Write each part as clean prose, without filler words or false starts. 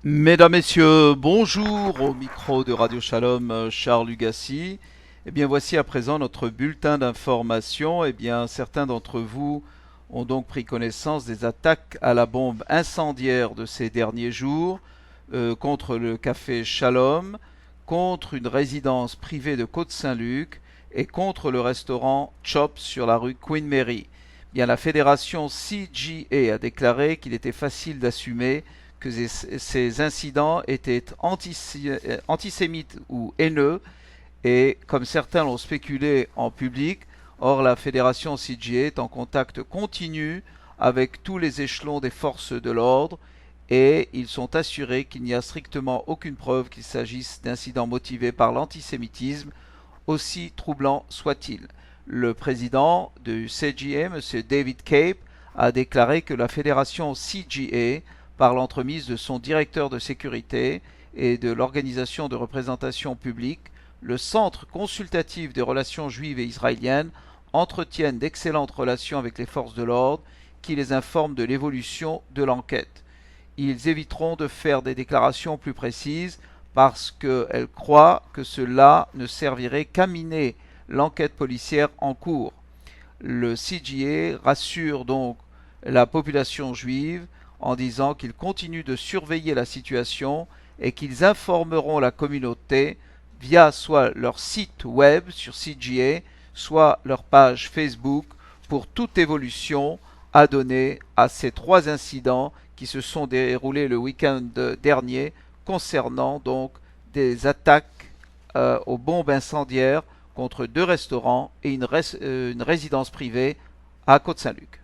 Mesdames, Messieurs, bonjour au micro de Radio Shalom, Charles Lugassi. Eh bien, voici à présent notre bulletin d'information. Eh bien, certains d'entre vous ont donc pris connaissance des attaques à la bombe incendiaire de ces derniers jours contre le café Shalom, contre une résidence privée de Côte-Saint-Luc et contre le restaurant Chop sur la rue Queen Mary. Eh bien, la fédération CGA a déclaré qu'il était facile d'assumer que ces incidents étaient antisémites ou haineux, et comme certains l'ont spéculé en public. Or, la fédération CGA est en contact continu avec tous les échelons des forces de l'ordre et ils sont assurés qu'il n'y a strictement aucune preuve qu'il s'agisse d'incidents motivés par l'antisémitisme, aussi troublant soit-il. Le président du CGA, M. David Cape, a déclaré que la fédération CGA, par l'entremise de son directeur de sécurité et de l'organisation de représentation publique, le Centre consultatif des relations juives et israéliennes, entretiennent d'excellentes relations avec les forces de l'ordre qui les informent de l'évolution de l'enquête. Ils éviteront de faire des déclarations plus précises parce qu'elles croient que cela ne servirait qu'à miner l'enquête policière en cours. Le CGA rassure donc la population juive en disant qu'ils continuent de surveiller la situation et qu'ils informeront la communauté via soit leur site web sur CGA, soit leur page Facebook pour toute évolution à donner à ces trois incidents qui se sont déroulés le week-end dernier concernant donc des attaques aux bombes incendiaires contre deux restaurants et une résidence privée à Côte-Saint-Luc.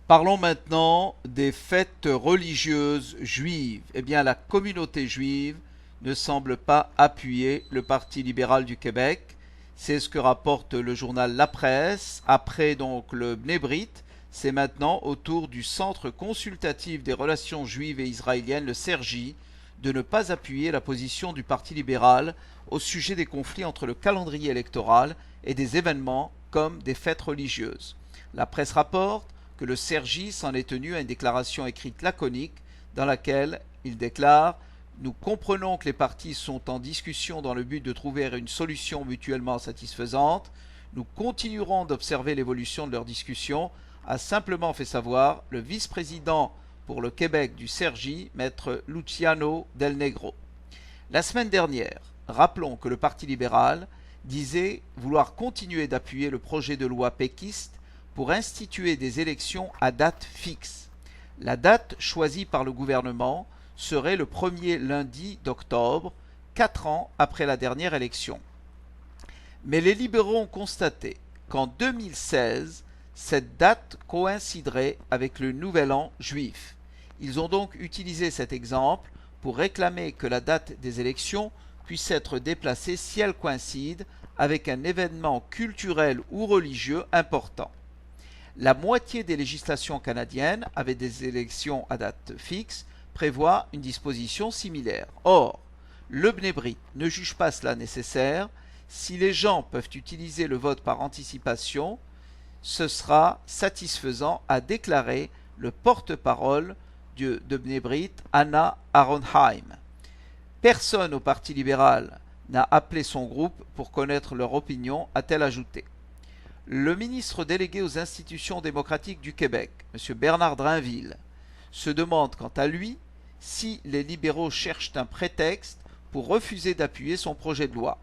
Parlons maintenant des fêtes religieuses juives. Eh bien, la communauté juive ne semble pas appuyer le Parti libéral du Québec. C'est ce que rapporte le journal La Presse. Après donc le Bnei Brit, c'est maintenant au tour du Centre consultatif des relations juives et israéliennes, le CERJ, de ne pas appuyer la position du Parti libéral au sujet des conflits entre le calendrier électoral et des événements comme des fêtes religieuses. La presse rapporte que le CERJ s'en est tenu à une déclaration écrite laconique dans laquelle il déclare: nous comprenons que les partis sont en discussion dans le but de trouver une solution mutuellement satisfaisante. Nous continuerons d'observer l'évolution de leurs discussions, a simplement fait savoir le vice-président pour le Québec du CERJ, maître Luciano Del Negro. La semaine dernière, rappelons que le Parti libéral disait vouloir continuer d'appuyer le projet de loi péquiste pour instituer des élections à date fixe. La date choisie par le gouvernement serait le premier lundi d'octobre, 4 ans après la dernière élection. Mais les libéraux ont constaté qu'en 2016, cette date coïnciderait avec le Nouvel An juif. Ils ont donc utilisé cet exemple pour réclamer que la date des élections puisse être déplacée si elle coïncide avec un événement culturel ou religieux important. La moitié des législations canadiennes, avec des élections à date fixe, prévoit une disposition similaire. Or, le Bnei Brit ne juge pas cela nécessaire. Si les gens peuvent utiliser le vote par anticipation, ce sera satisfaisant, a déclaré le porte-parole de Bnei Brit, Anna Aronheim. Personne au Parti libéral n'a appelé son groupe pour connaître leur opinion, a-t-elle ajouté. Le ministre délégué aux institutions démocratiques du Québec, M. Bernard Drainville, se demande quant à lui si les libéraux cherchent un prétexte pour refuser d'appuyer son projet de loi.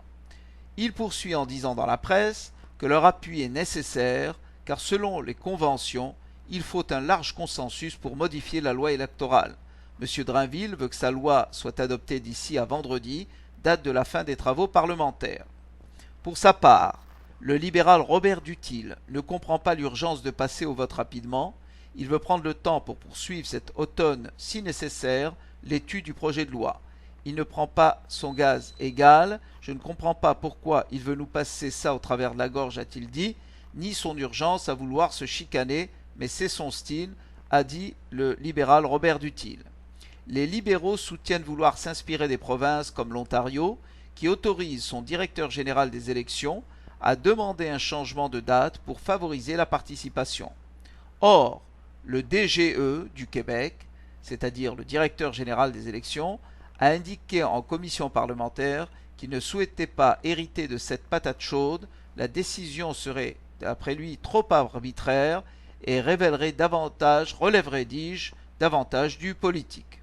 Il poursuit en disant dans la presse que leur appui est nécessaire car selon les conventions, il faut un large consensus pour modifier la loi électorale. M. Drainville veut que sa loi soit adoptée d'ici à vendredi, date de la fin des travaux parlementaires. Pour sa part, le libéral Robert Duthil ne comprend pas l'urgence de passer au vote rapidement. Il veut prendre le temps pour poursuivre cet automne, si nécessaire, l'étude du projet de loi. Il ne prend pas son gaz égal. Je ne comprends pas pourquoi il veut nous passer ça au travers de la gorge, a-t-il dit, ni son urgence à vouloir se chicaner, mais c'est son style, a dit le libéral Robert Duthil. Les libéraux soutiennent vouloir s'inspirer des provinces comme l'Ontario, qui autorise son directeur général des élections à demander un changement de date pour favoriser la participation. Or, le DGE du Québec c'est-à-dire le directeur général des élections, a indiqué en commission parlementaire qu'il ne souhaitait pas hériter de cette patate chaude. La décision serait, d'après lui, trop arbitraire et relèverait, dis-je, davantage du politique.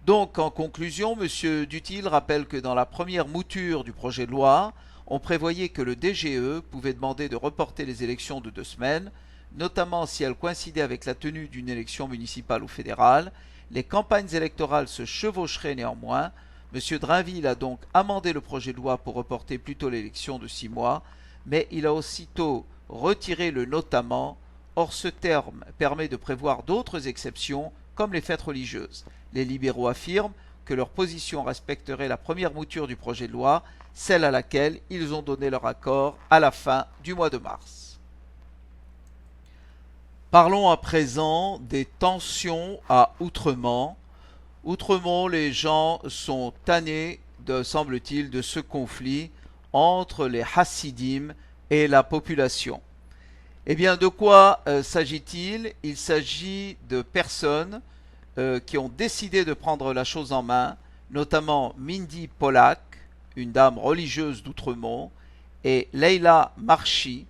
Donc, en conclusion, M. Duthil rappelle que dans la première mouture du projet de loi, on prévoyait que le DGE pouvait demander de reporter les élections de 2 semaines, notamment si elles coïncidaient avec la tenue d'une élection municipale ou fédérale. Les campagnes électorales se chevaucheraient néanmoins. M. Drainville a donc amendé le projet de loi pour reporter plutôt l'élection de 6 mois, mais il a aussitôt retiré le notamment. Or, ce terme permet de prévoir d'autres exceptions, comme les fêtes religieuses. Les libéraux affirment que leur position respecterait la première mouture du projet de loi, celle à laquelle ils ont donné leur accord à la fin du mois de mars. Parlons à présent des tensions à Outremont. Outremont, les gens sont tannés, semble-t-il, de ce conflit entre les Hassidim et la population. Eh bien, de quoi s'agit-il? Il s'agit de personnes qui ont décidé de prendre la chose en main, notamment Mindy Pollack, une dame religieuse d'Outremont, et Leila Marchi.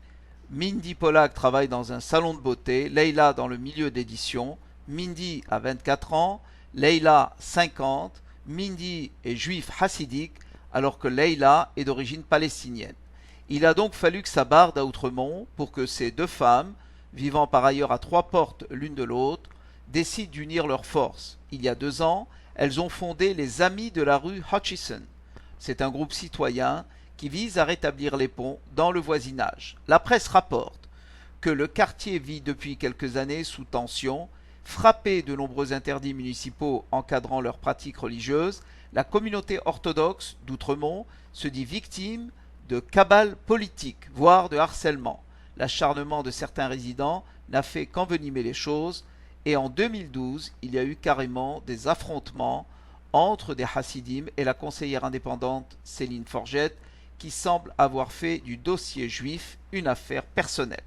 Mindy Pollack travaille dans un salon de beauté, Leila dans le milieu d'édition. Mindy a 24 ans, Leila 50. Mindy est juif hassidique, alors que Leila est d'origine palestinienne. Il a donc fallu que ça barde à Outremont pour que ces 2 femmes, vivant par ailleurs à 3 portes l'une de l'autre, décident d'unir leurs forces. Il y a 2 ans, elles ont fondé les Amis de la rue Hutchison. C'est un groupe citoyen qui vise à rétablir les ponts dans le voisinage. La presse rapporte que le quartier vit depuis quelques années sous tension. Frappé de nombreux interdits municipaux encadrant leurs pratiques religieuses, la communauté orthodoxe d'Outremont se dit victime de cabale politique, voire de harcèlement. L'acharnement de certains résidents n'a fait qu'envenimer les choses, et en 2012, il y a eu carrément des affrontements entre des Hassidim et la conseillère indépendante Céline Forgette, qui semble avoir fait du dossier juif une affaire personnelle.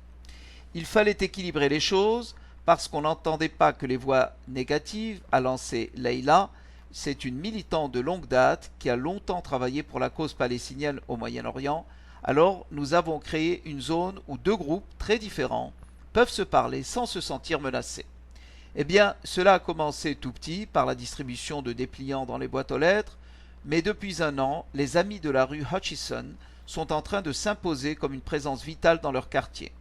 Il fallait équilibrer les choses, parce qu'on n'entendait pas que les voix négatives, a lancé Leila. C'est une militante de longue date qui a longtemps travaillé pour la cause palestinienne au Moyen-Orient. Alors nous avons créé une zone où 2 groupes très différents peuvent se parler sans se sentir menacés. Eh bien, cela a commencé tout petit par la distribution de dépliants dans les boîtes aux lettres, mais depuis 1 an, les Amis de la rue Hutchison sont en train de s'imposer comme une présence vitale dans leur quartier.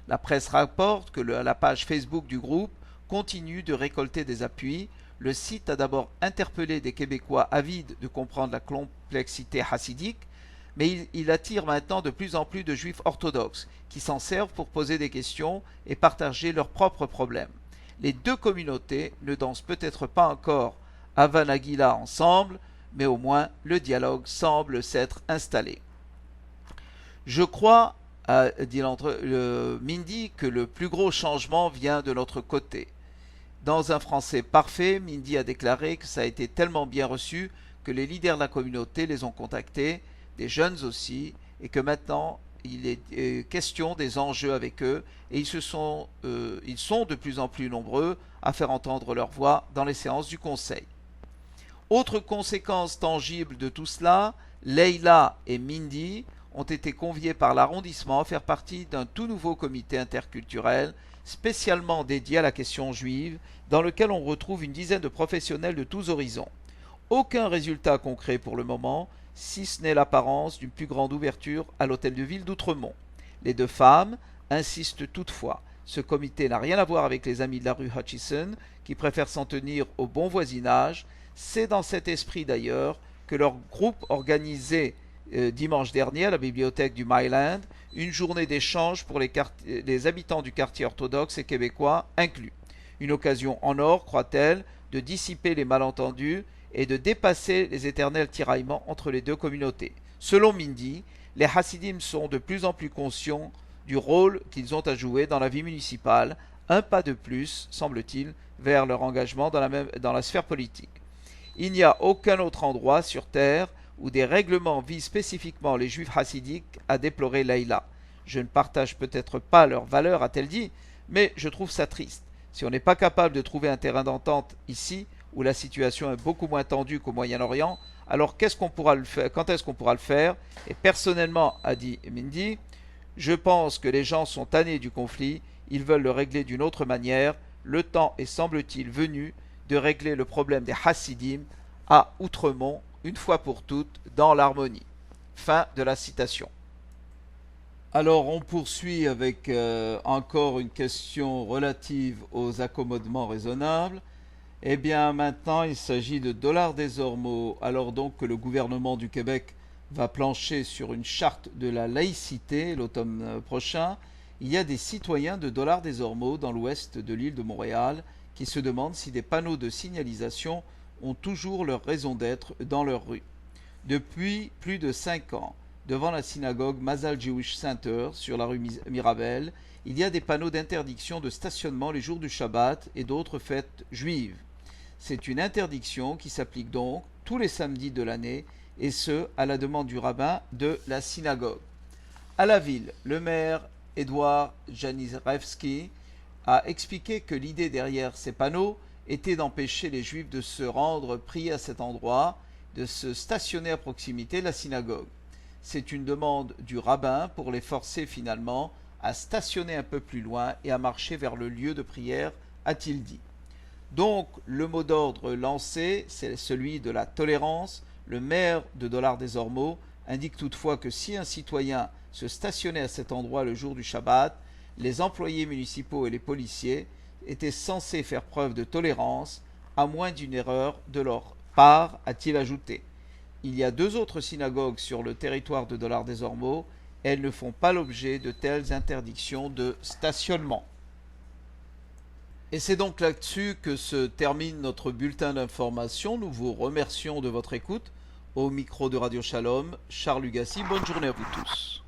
La presse rapporte que la page Facebook du groupe continue de récolter des appuis. Le site a d'abord interpellé des Québécois avides de comprendre la complexité hassidique, mais il attire maintenant de plus en plus de juifs orthodoxes qui s'en servent pour poser des questions et partager leurs propres problèmes. Les 2 communautés ne dansent peut-être pas encore Hava Nagila ensemble, mais au moins le dialogue semble s'être installé. Je crois, dit Mindy, que le plus gros changement vient de notre côté. Dans un français parfait, Mindy a déclaré que ça a été tellement bien reçu que les leaders de la communauté les ont contactés, des jeunes aussi, et que maintenant il est question des enjeux avec eux, et ils sont de plus en plus nombreux à faire entendre leur voix dans les séances du conseil. Autre conséquence tangible de tout cela, Leila et Mindy ont été conviés par l'arrondissement à faire partie d'un tout nouveau comité interculturel spécialement dédié à la question juive, dans lequel on retrouve une dizaine de professionnels de tous horizons. Aucun résultat concret pour le moment, si ce n'est l'apparence d'une plus grande ouverture à l'hôtel de ville d'Outremont. Les 2 femmes insistent toutefois. Ce comité n'a rien à voir avec les Amis de la rue Hutchison, qui préfèrent s'en tenir au bon voisinage. C'est dans cet esprit d'ailleurs que leur groupe organisait dimanche dernier à la bibliothèque du Myland une journée d'échange pour les habitants du quartier orthodoxe et québécois inclus. Une occasion en or, croit-elle, de dissiper les malentendus et de dépasser les éternels tiraillements entre les 2 communautés. Selon Mindy, les Hassidim sont de plus en plus conscients du rôle qu'ils ont à jouer dans la vie municipale, un pas de plus, semble-t-il, vers leur engagement dans la sphère politique. Il n'y a aucun autre endroit sur Terre où des règlements visent spécifiquement les juifs hassidiques, a déploré Leila. Je ne partage peut-être pas leurs valeurs, a-t-elle dit, mais je trouve ça triste. Si on n'est pas capable de trouver un terrain d'entente ici, où la situation est beaucoup moins tendue qu'au Moyen-Orient, alors qu'est-ce qu'on pourra le faire, quand est-ce qu'on pourra le faire? Et personnellement, a dit Mindy, je pense que les gens sont tannés du conflit, ils veulent le régler d'une autre manière. Le temps est, semble-t-il, venu de régler le problème des Hassidim à Outremont, une fois pour toutes, dans l'harmonie. Fin de la citation. Alors on poursuit avec encore une question relative aux accommodements raisonnables. Eh bien maintenant il s'agit de dollars des Ormeaux, alors donc que le gouvernement du Québec va plancher sur une charte de la laïcité l'automne prochain. Il y a des citoyens de dollars des Ormeaux dans l'ouest de l'île de Montréal qui se demandent si des panneaux de signalisation ont toujours leur raison d'être dans leur rue. Depuis plus de 5 ans, devant la synagogue Mazal Jewish Center sur la rue Mirabel, il y a des panneaux d'interdiction de stationnement les jours du Shabbat et d'autres fêtes juives. C'est une interdiction qui s'applique donc tous les samedis de l'année, et ce, à la demande du rabbin de la synagogue. À la ville, le maire Édouard Janizrevski a expliqué que l'idée derrière ces panneaux était d'empêcher les juifs de se rendre prier à cet endroit, de se stationner à proximité de la synagogue. C'est une demande du rabbin pour les forcer finalement à stationner un peu plus loin et à marcher vers le lieu de prière, a-t-il dit. Donc le mot d'ordre lancé, c'est celui de la tolérance. Le maire de Dollars des Ormeaux indique toutefois que si un citoyen se stationnait à cet endroit le jour du Shabbat, les employés municipaux et les policiers étaient censés faire preuve de tolérance, à moins d'une erreur de leur part, a-t-il ajouté. Il y a 2 autres synagogues sur le territoire de Dollars des Ormeaux. Elles ne font pas l'objet de telles interdictions de stationnement. Et c'est donc là-dessus que se termine notre bulletin d'information. Nous vous remercions de votre écoute. Au micro de Radio Shalom, Charles Lugassi. Bonne journée à vous tous.